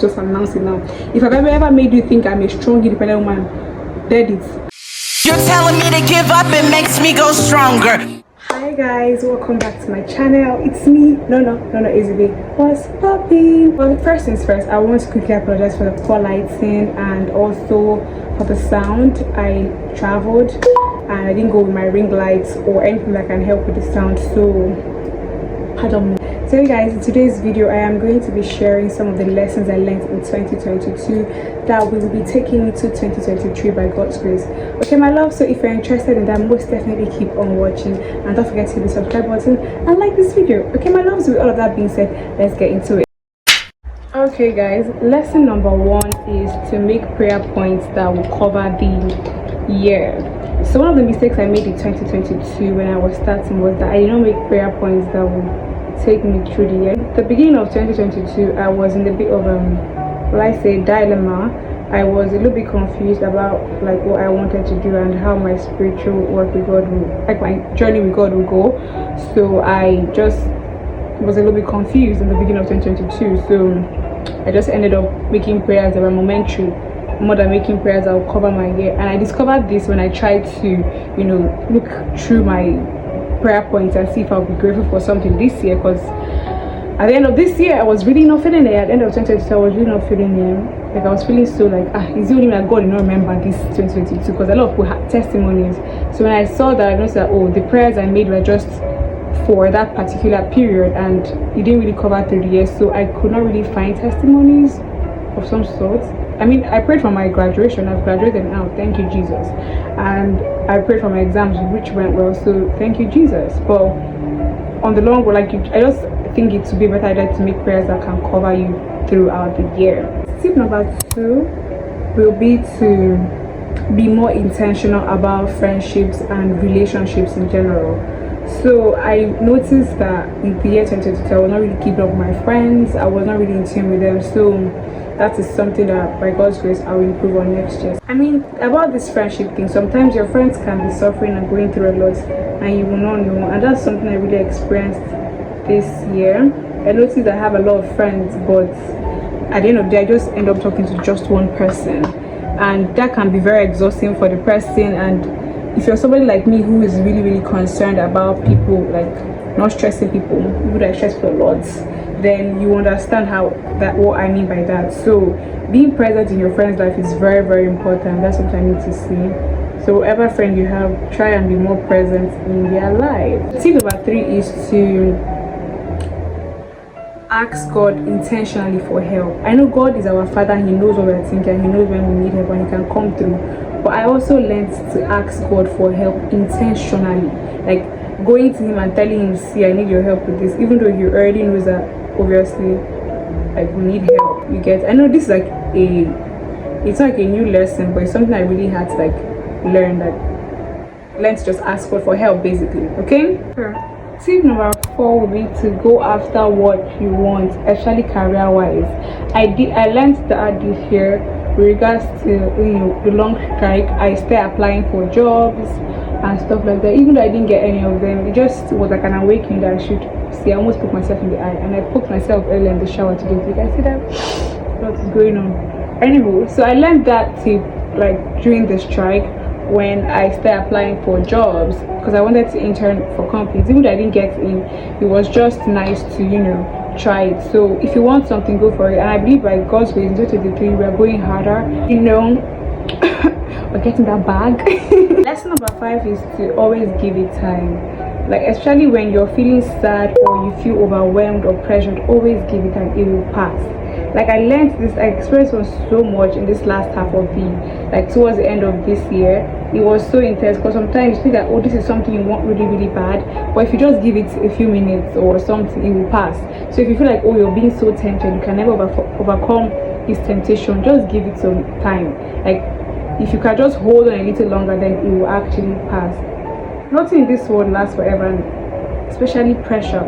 Just announce it now. If I've ever made you think I'm a strong, independent woman, dead it. You're telling me to give up, it makes me go stronger. Hi guys, welcome back to my channel. It's me, no, Easy. What's popping? Well, first things first, I want to quickly apologize for the poor lighting and also for the sound. I traveled and I didn't go with my ring lights or anything that can help with the sound, so pardon me. So hey guys, in today's video I am going to be sharing some of the lessons I learned in 2022 that we will be taking into 2023 by God's grace. Okay my love, so if you're interested in that, most definitely keep on watching and don't forget to hit the subscribe button and like this video. Okay my loves, with all of that being said, let's get into it. Okay guys, lesson number one is to make prayer points that will cover the year. So one of the mistakes I made in 2022 when I was starting was that I did not make prayer points that would take me through the year. At the beginning of 2022, I was in a bit of dilemma. I was a little bit confused about like what I wanted to do and how my spiritual work with God will, like my journey with God will go. So I just was a little bit confused in the beginning of 2022. So I just ended up making prayers that were momentary more than making prayers that will cover my year. And I discovered this when I tried to, look through my prayer points and see if I'll be grateful for something this year, because at the end of this year I was really not feeling it. At the end of 2022 I was really not feeling it. Like I was feeling so like is it only that God did not remember this 2022, because a lot of people had testimonies. So when I saw that, I noticed that the prayers I made were just for that particular period and it didn't really cover through the year, so I could not really find testimonies of some sort. I mean, I prayed for my graduation. I've graduated now, thank you Jesus, and I prayed for my exams, which went well, so thank you Jesus. But on the long run, I just think it would be better idea to make prayers that can cover you throughout the year. Tip number 2 will be to be more intentional about friendships and relationships in general. So I noticed that in the year 2022 I was not really keeping up with my friends. I was not really in tune with them, so that is something that by God's grace I will improve on next year. I mean, about this friendship thing, sometimes your friends can be suffering and going through a lot and you will not know, and that's something I really experienced this year. I noticed I have a lot of friends, but at the end of the day I just end up talking to just one person, and that can be very exhausting for the person. And if you're somebody like me who is really concerned about people, like not stressing people that stress people a lot, then you understand what I mean by that. So being present in your friend's life is very important. That's what I need to see. So whatever friend you have, try and be more present in their life. Tip number 3 is to ask God intentionally for help. I know God is our Father, He knows what we're thinking, He knows when we need help and He can come through. But I also learned to ask God for help intentionally, like going to Him and telling Him, see, I need your help with this, even though He already knows that obviously like we need help. You get, I know this is like it's like a new lesson, but it's something I really had to like learn to just ask God for help basically. Okay, sure. Tip number 4 will be to go after what you want, especially career wise. I learned that this year with regards to the long strike. I started applying for jobs and stuff like that. Even though I didn't get any of them, it just was like an awakening that I should see. I almost poked myself in the eye, and I poked myself earlier in the shower today. You guys see that? What is going on? Anyway, so I learned that tip like during the strike when I started applying for jobs, because I wanted to intern for companies. Even though I didn't get in, it was just nice to try it. So if you want something, go for it. And I believe by God's grace in 2023 we are going harder, we're getting that bag. Lesson number 5 is to always give it time. Like especially when you're feeling sad or you feel overwhelmed or pressured, always give it time, it will pass. Like I learned this, I experienced one so much in this last half of towards the end of this year. It was so intense, because sometimes you think that this is something you want really bad, but if you just give it a few minutes or something, it will pass. So if you feel like you're being so tempted, you can never overcome this temptation, just give it some time. Like if you can just hold on a little longer, then it will actually pass. Nothing in this world lasts forever, and especially pressure.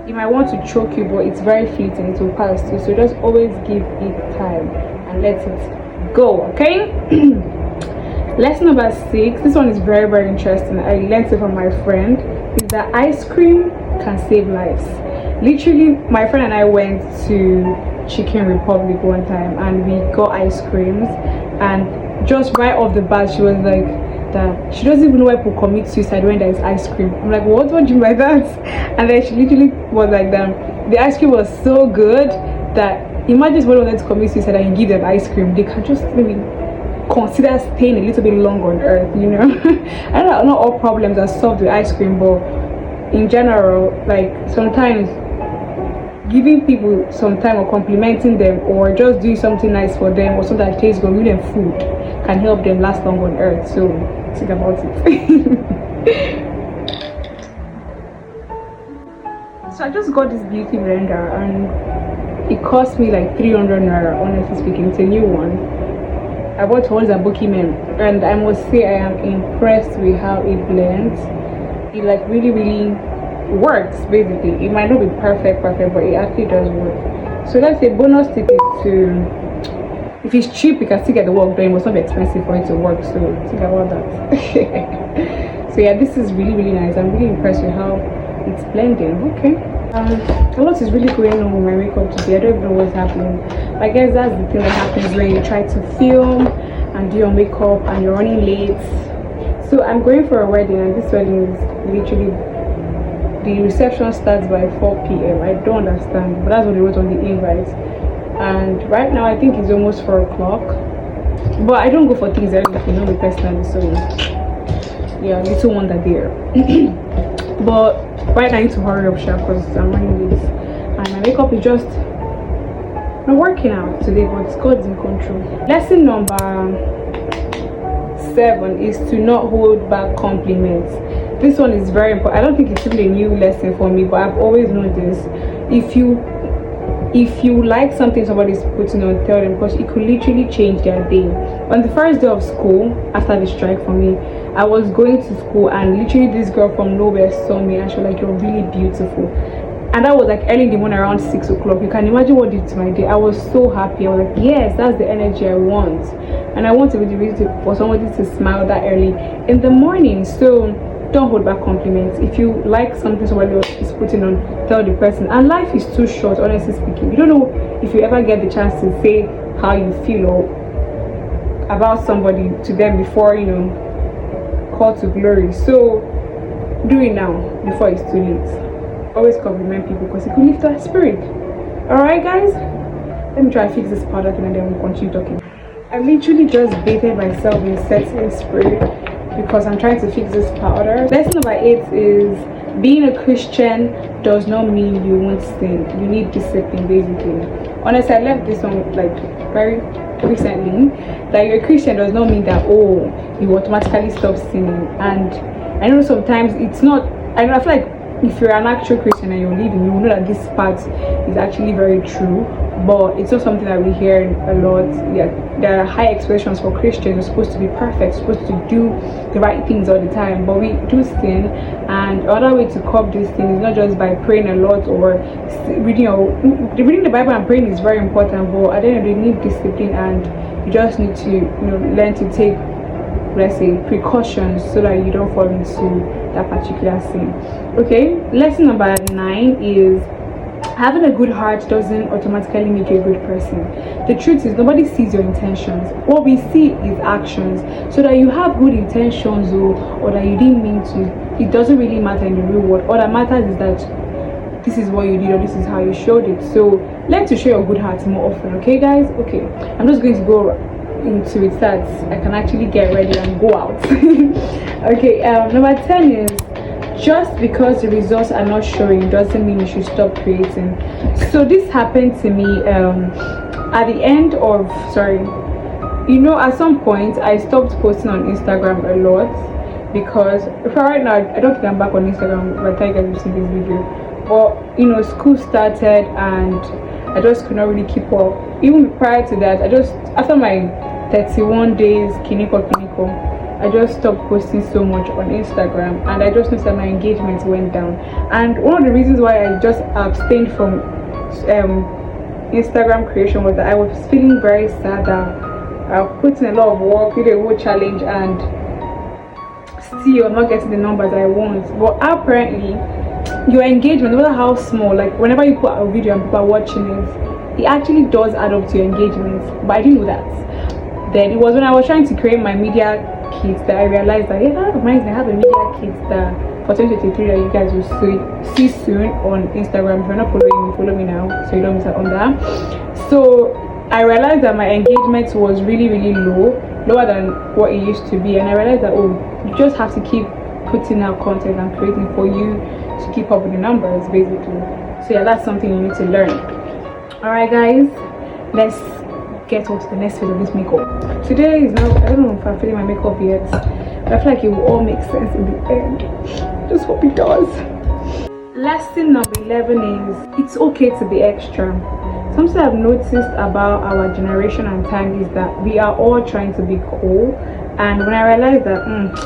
It might want to choke you, but it's very fleeting, it will pass too. So just always give it time and let it go, okay? Lesson number 6, this one is very interesting. I learned it from my friend, is that ice cream can save lives. Literally, my friend and I went to Chicken Republic one time, and we got ice creams, and just right off the bat she was like that she doesn't even know why people commit suicide when there is ice cream. I'm like, what do you mean by that? And then she literally was like that the ice cream was so good that imagine somebody wanted to commit suicide and you give them ice cream, they can just maybe consider staying a little bit longer on earth, you know. I don't know, not all problems are solved with ice cream, but in general, like sometimes giving people some time or complimenting them or just doing something nice for them or something that tastes good, giving them food can help them last long on earth. So think about it. So I just got this beauty blender and it cost me like 300 naira, honestly speaking. It's a new one. I bought one at Bokimen, and I must say I am impressed with how it blends. It like really works. Basically, it might not be perfect, but it actually does work. So that's a bonus tip is to, if it's cheap, you can still get the work done. It must not be expensive for it to work. So think about that. So yeah, this is really nice. I'm really impressed with how it's blending. Okay. A lot is really going on with my makeup today. I don't even know what's happening. I guess that's the thing that happens when you try to film and do your makeup and you're running late. So I'm going for a wedding, and this wedding is literally, the reception starts by 4 p.m. I don't understand, but that's what they wrote on the invite. And right now I think it's almost 4 o'clock. But I don't go for things early if you know me personally, so yeah, little wonder there. But right now I need to hurry up sharp because I'm running late, and my makeup is just not working out today, but God's in control. Lesson number 7 is to not hold back compliments. This one is very important. I don't think it's really a new lesson for me, but I've always known this. If you like something somebody's putting on, tell them, because it could literally change their day. On the first day of school after the strike for me, I was going to school and literally this girl from nowhere saw me and she was like, you're really beautiful. And that was like early in the morning around 6 o'clock. You can imagine what it did to my day. I was so happy. I was like, yes, that's the energy I want. And I want to be the reason for somebody to smile that early in the morning. So don't hold back compliments. If you like something somebody else is putting on, tell the person. And life is too short, honestly speaking. You don't know if you ever get the chance to say how you feel or about somebody to them before, you know, call to glory. So do it now before it's too late. Always compliment people because it could lift their spirit. Alright guys, let me try to fix this powder and then we'll continue talking. I literally just bathed myself in setting spray because I'm trying to fix this powder. Lesson number 8 is being a Christian does not mean you won't sin. You need discipline, basically. Honestly, I left this one like very recently. Like, you're a Christian does not mean that, oh, you automatically stop sinning. And I know sometimes it's not, I feel like if you're an actual Christian and you're living, you will know that this part is actually very true, but it's not something that we hear a lot. Yeah, there are high expectations for Christians. We're supposed to be perfect, supposed to do the right things all the time, but we do sin. And another way to cope this thing is not just by praying a lot or reading the Bible and praying is very important, but at the end of the day, you need discipline and you just need to, you know, learn to take, let's say, precautions so that you don't fall into that particular sin. Okay, lesson number 9 is having a good heart doesn't automatically make you a good person. The truth is, nobody sees your intentions. What we see is actions. So that you have good intentions or that you didn't mean to, it doesn't really matter in the real world. All that matters is that this is what you did or this is how you showed it. So learn to show your good heart more often. Okay guys? Okay, I'm just going to go into it that I can actually get ready and go out. Okay, number 10 is just because the results are not showing doesn't mean you should stop creating. So this happened to me at the end of, at some point I stopped posting on Instagram a lot because right now I don't think I'm back on Instagram by the time you guys will see this video. But school started and I just could not really keep up. Even prior to that, after my 31 days kiniko, I just stopped posting so much on Instagram, and I just noticed that my engagement went down. And one of the reasons why I just abstained from Instagram creation was that I was feeling very sad that I've put in a lot of work, did a whole challenge, and still I'm not getting the numbers I want. But apparently your engagement, no matter how small, like whenever you put a video and people are watching it, it actually does add up to your engagement. But I didn't know that. Then it was when I was trying to create my media kit that I realized that yeah, that reminds me, I have a media kit that for 2023 that you guys will see soon on Instagram. If you're not following me, follow me now so you don't miss out on that. So I realized that my engagement was really lower than what it used to be, and I realized that you just have to keep putting out content and creating for you to keep up with the numbers, basically. So yeah, that's something you need to learn. Alright guys, let's get on to the next phase of this makeup. Today is now, I don't know if I'm feeling my makeup yet, but I feel like it will all make sense in the end. Just hope it does. Lesson number 11 is it's okay to be extra. Something I've noticed about our generation and time is that we are all trying to be cool, and when I realized that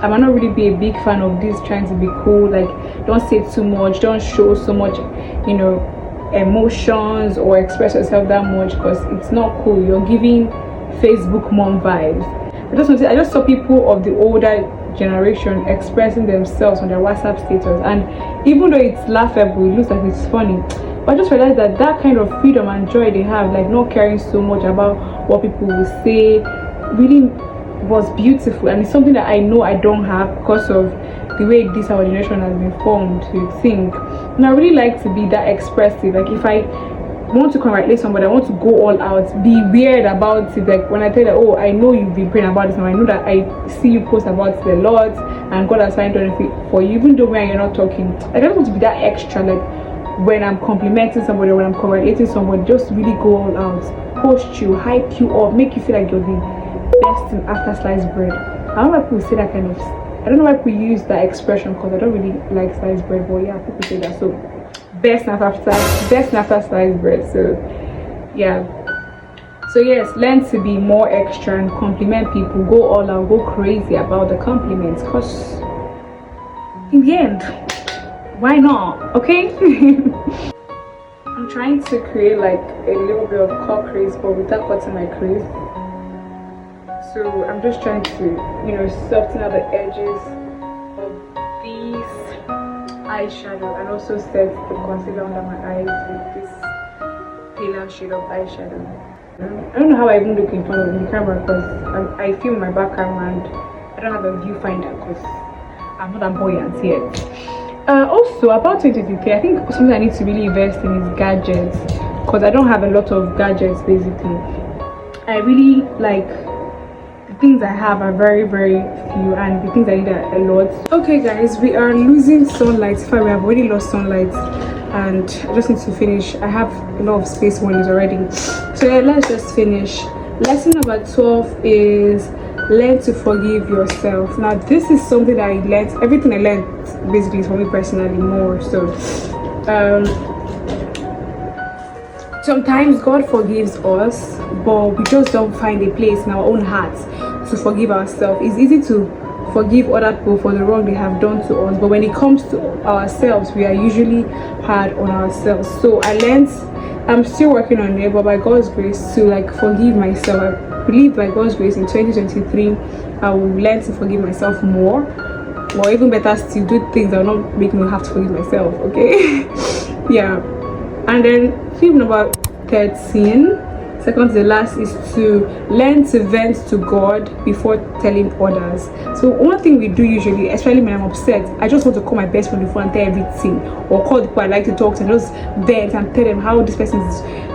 I might not really be a big fan of this trying to be cool, like don't say too much, don't show so much, you know, emotions or express yourself that much, because it's not cool. You're giving Facebook mom vibes. I just saw people of the older generation expressing themselves on their WhatsApp status, and even though it's laughable, it looks like it's funny, but I just realized that that kind of freedom and joy they have, like not caring so much about what people will say, really was beautiful. And it's something that I know I don't have because of the way this our generation has been formed to think. And I really like to be that expressive. Like if I want to congratulate somebody, I want to go all out, be weird about it. Like when I tell you, I know you've been praying about this, and I know that I see you post about it a lot, and God has signed on for you, even though when you're not talking. Like I don't want to be that extra. Like when I'm complimenting somebody or when I'm congratulating somebody, just really go all out, post you, hype you up, make you feel like you're the best thing after sliced bread. I don't know why people say that kind of. I don't know why people use that expression, because I don't really like sliced bread, but yeah, people say that. So best after sliced bread. So yeah. So yes, learn to be more extra and compliment people. Go all out, go crazy about the compliments, because in the end, why not? Okay. I'm trying to create like a little bit of cut crease, but without cutting my crease. So I'm just trying to, you know, soften out the edges of this eyeshadow, and also set the concealer under my eyes with this paler shade of eyeshadow. I don't know how I even look in front of the camera, because I film my back camera and I don't have a viewfinder because I'm not that buoyant yet. Also about 2023, I think something I need to really invest in is gadgets, because I don't have a lot of gadgets. Basically, I really like the things I have are very few, and the things I need are a lot. Okay guys, we are losing sunlight. In fact, we have already lost sunlight, and I just need to finish. I have a lot of space on it already, so yeah, let's just finish. Lesson number 12 is learn to forgive yourself. Now this is something that I learned. Everything I learned basically is for me personally more. So sometimes God forgives us, but we just don't find a place in our own hearts to forgive ourselves. It's easy to forgive other people for the wrong they have done to us, but when it comes to ourselves, we are usually hard on ourselves. So I learned, I'm still working on it, but by God's grace, to like forgive myself. I believe by God's grace in 2023 I will learn to forgive myself more, or even better still, do things that will not make me have to forgive myself. Okay. Yeah. And then tip number 13, second to the last, is to learn to vent to God before telling others. So one thing we do usually, especially when I'm upset, I just want to call my best friend before and tell everything, or call the people I like to talk to and just vent and tell them how this person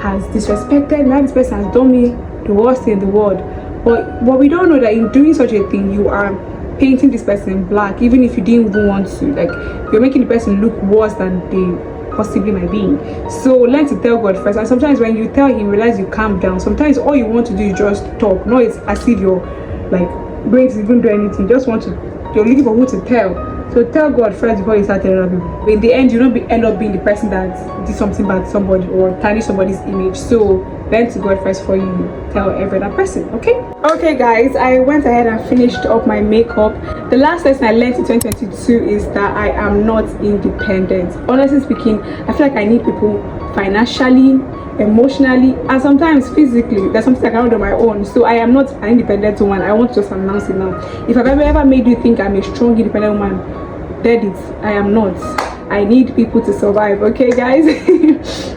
has disrespected me, how this person has done me the worst thing in the world. But we don't know that in doing such a thing, you are painting this person black, even if you didn't even want to. Like, you're making the person look worse than they possibly might be. So learn to tell God first, and sometimes when you tell him, realize you calm down. Sometimes all you want to do is just talk. No, it's as if you're like brain to even do anything. You just want to, you're looking for who to tell. So tell God first before you start telling other people. But in the end, you don't end up being the person that did something bad to somebody or tarnish somebody's image. So learn to God first before you tell every other person. Okay guys, I went ahead and finished up my makeup. The last lesson I learned in 2022 is that I am not independent. Honestly speaking, I feel like I need people financially, emotionally, and sometimes physically. There's something I cannot do on my own. So I am not an independent woman. I want to just announce it now. If I've ever made you think I'm a strong independent woman, dead it. I am not. I need people to survive. Okay, guys.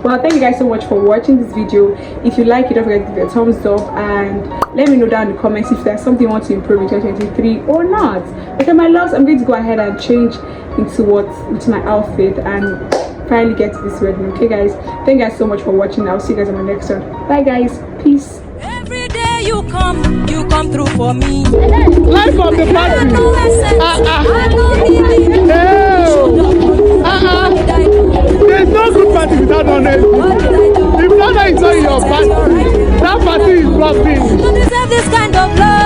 Well, thank you guys so much for watching this video. If you like it, don't forget to give it a thumbs up and let me know down in the comments if there's something you want to improve in 2023 or not. Okay, my loves, I'm going to go ahead and change into my outfit and finally get to this wedding. Okay, guys, thank you guys so much for watching. I'll see you guys on my next one. Bye, guys. Peace. Every day you come through for me. Life of the party. There's no good party without honesty. If honor is not in your party, that party is blocking. You don't deserve this kind of love.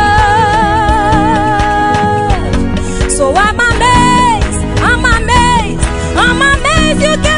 So I'm amazed. You can